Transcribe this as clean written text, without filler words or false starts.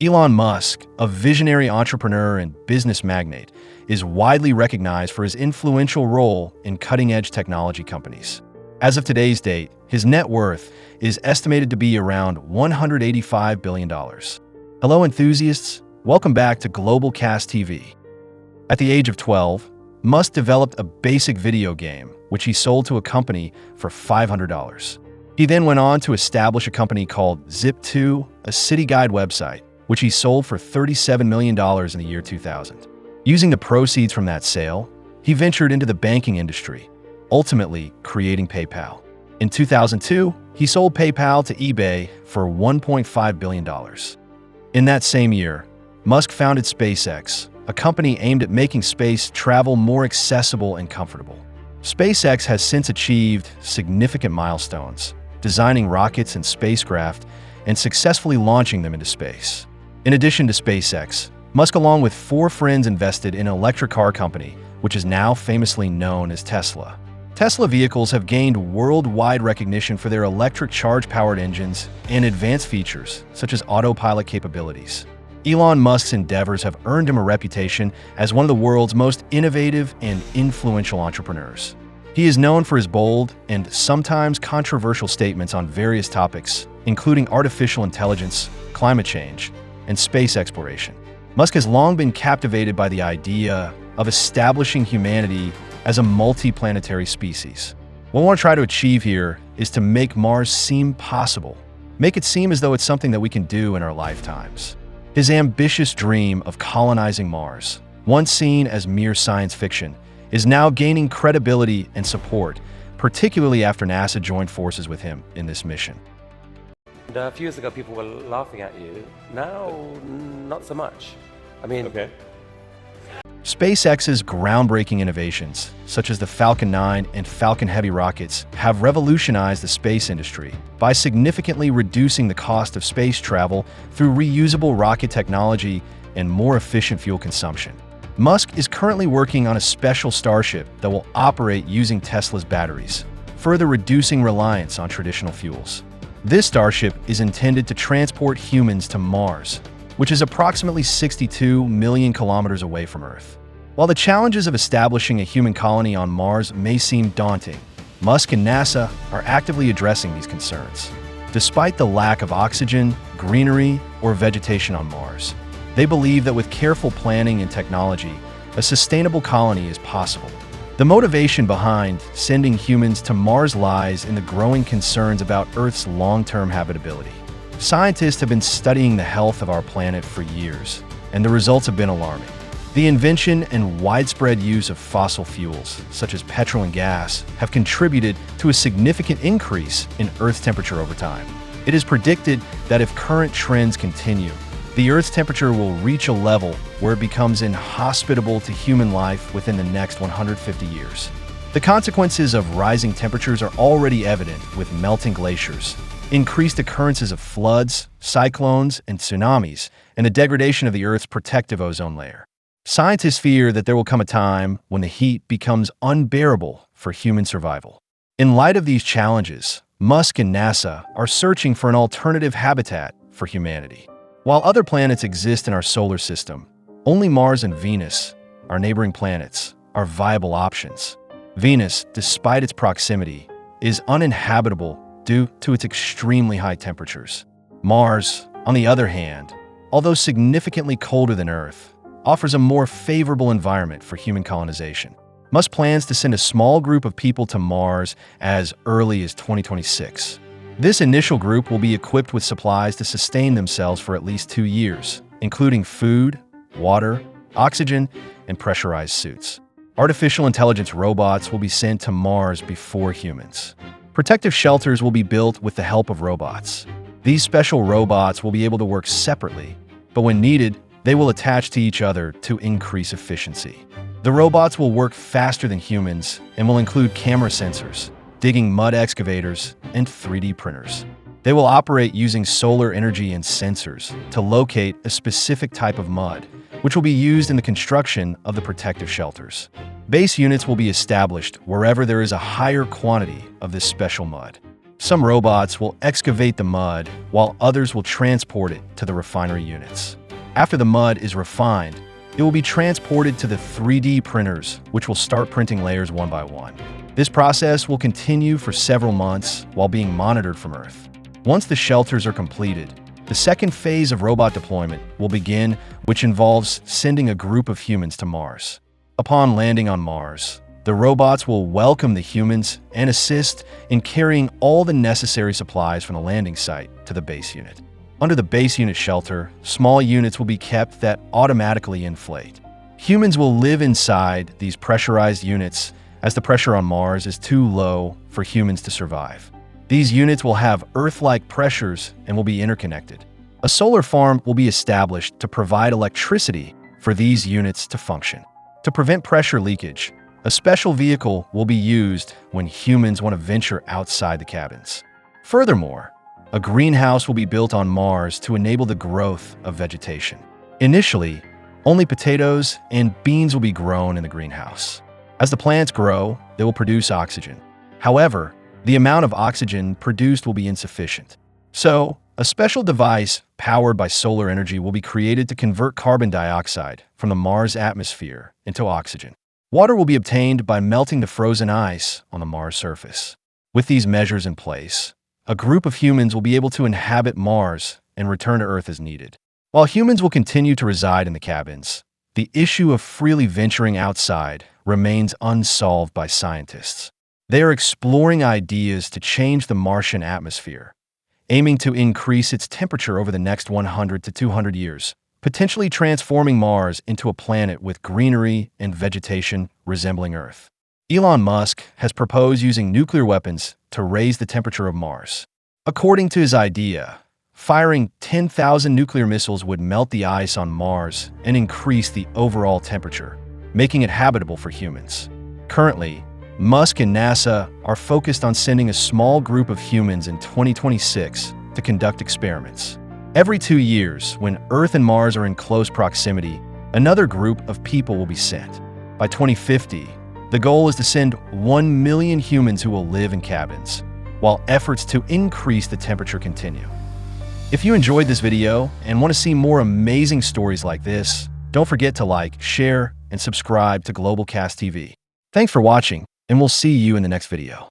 Elon Musk, a visionary entrepreneur and business magnate, is widely recognized for his influential role in cutting-edge technology companies. As of today's date, his net worth is estimated to be around $185 billion. Hello enthusiasts, welcome back to Global Cast TV. At the age of 12, Musk developed a basic video game, which he sold to a company for $500. He then went on to establish a company called Zip2, a city guide website, which he sold for $37 million in the year 2000. Using the proceeds from that sale, he ventured into the banking industry, ultimately creating PayPal. In 2002, he sold PayPal to eBay for $1.5 billion. In that same year, Musk founded SpaceX, a company aimed at making space travel more accessible and comfortable. SpaceX has since achieved significant milestones, designing rockets and spacecraft and successfully launching them into space. In addition to SpaceX, Musk along with 4 friends invested in an electric car company, which is now famously known as Tesla. Tesla vehicles have gained worldwide recognition for their electric charge-powered engines and advanced features, such as autopilot capabilities. Elon Musk's endeavors have earned him a reputation as one of the world's most innovative and influential entrepreneurs. He is known for his bold and sometimes controversial statements on various topics, including artificial intelligence, climate change, and space exploration. Musk has long been captivated by the idea of establishing humanity as a multi-planetary species. What we want to try to achieve here is to make Mars seem possible, make it seem as though it's something that we can do in our lifetimes. His ambitious dream of colonizing Mars, once seen as mere science fiction, is now gaining credibility and support, particularly after NASA joined forces with him in this mission. A few years ago, people were laughing at you. Now, not so much. I mean... Okay. SpaceX's groundbreaking innovations, such as the Falcon 9 and Falcon Heavy rockets, have revolutionized the space industry by significantly reducing the cost of space travel through reusable rocket technology and more efficient fuel consumption. Musk is currently working on a special Starship that will operate using Tesla's batteries, further reducing reliance on traditional fuels. This Starship is intended to transport humans to Mars, which is approximately 62 million kilometers away from Earth. While the challenges of establishing a human colony on Mars may seem daunting, Musk and NASA are actively addressing these concerns. Despite the lack of oxygen, greenery, or vegetation on Mars, they believe that with careful planning and technology, a sustainable colony is possible. The motivation behind sending humans to Mars lies in the growing concerns about Earth's long-term habitability. Scientists have been studying the health of our planet for years, and the results have been alarming. The invention and widespread use of fossil fuels, such as petrol and gas, have contributed to a significant increase in Earth's temperature over time. It is predicted that if current trends continue, the Earth's temperature will reach a level where it becomes inhospitable to human life within the next 150 years. The consequences of rising temperatures are already evident with melting glaciers, increased occurrences of floods, cyclones, and tsunamis, and the degradation of the Earth's protective ozone layer. Scientists fear that there will come a time when the heat becomes unbearable for human survival. In light of these challenges, Musk and NASA are searching for an alternative habitat for humanity. While other planets exist in our solar system, only Mars and Venus, our neighboring planets, are viable options. Venus, despite its proximity, is uninhabitable due to its extremely high temperatures. Mars, on the other hand, although significantly colder than Earth, offers a more favorable environment for human colonization. Musk plans to send a small group of people to Mars as early as 2026. This initial group will be equipped with supplies to sustain themselves for at least 2 years, including food, water, oxygen, and pressurized suits. Artificial intelligence robots will be sent to Mars before humans. Protective shelters will be built with the help of robots. These special robots will be able to work separately, but when needed, they will attach to each other to increase efficiency. The robots will work faster than humans and will include camera sensors, digging mud excavators, and 3D printers. They will operate using solar energy and sensors to locate a specific type of mud, which will be used in the construction of the protective shelters. Base units will be established wherever there is a higher quantity of this special mud. Some robots will excavate the mud, while others will transport it to the refinery units. After the mud is refined, it will be transported to the 3D printers, which will start printing layers one by one. This process will continue for several months while being monitored from Earth. Once the shelters are completed, the second phase of robot deployment will begin, which involves sending a group of humans to Mars. Upon landing on Mars, the robots will welcome the humans and assist in carrying all the necessary supplies from the landing site to the base unit. Under the base unit shelter, small units will be kept that automatically inflate. Humans will live inside these pressurized units as the pressure on Mars is too low for humans to survive. These units will have Earth-like pressures and will be interconnected. A solar farm will be established to provide electricity for these units to function. To prevent pressure leakage, a special vehicle will be used when humans want to venture outside the cabins. Furthermore, a greenhouse will be built on Mars to enable the growth of vegetation. Initially, only potatoes and beans will be grown in the greenhouse. As the plants grow, they will produce oxygen. However, the amount of oxygen produced will be insufficient. So, a special device powered by solar energy will be created to convert carbon dioxide from the Mars atmosphere into oxygen. Water will be obtained by melting the frozen ice on the Mars surface. With these measures in place, a group of humans will be able to inhabit Mars and return to Earth as needed. While humans will continue to reside in the cabins, the issue of freely venturing outside remains unsolved by scientists. They are exploring ideas to change the Martian atmosphere, aiming to increase its temperature over the next 100 to 200 years, potentially transforming Mars into a planet with greenery and vegetation resembling Earth. Elon Musk has proposed using nuclear weapons to raise the temperature of Mars. According to his idea, firing 10,000 nuclear missiles would melt the ice on Mars and increase the overall temperature, making it habitable for humans. Currently, Musk and NASA are focused on sending a small group of humans in 2026 to conduct experiments. Every 2 years, when Earth and Mars are in close proximity, another group of people will be sent. By 2050, the goal is to send 1 million humans who will live in cabins, while efforts to increase the temperature continue. If you enjoyed this video and want to see more amazing stories like this, don't forget to like, share, and subscribe to Globalcast TV. Thanks for watching, and we'll see you in the next video.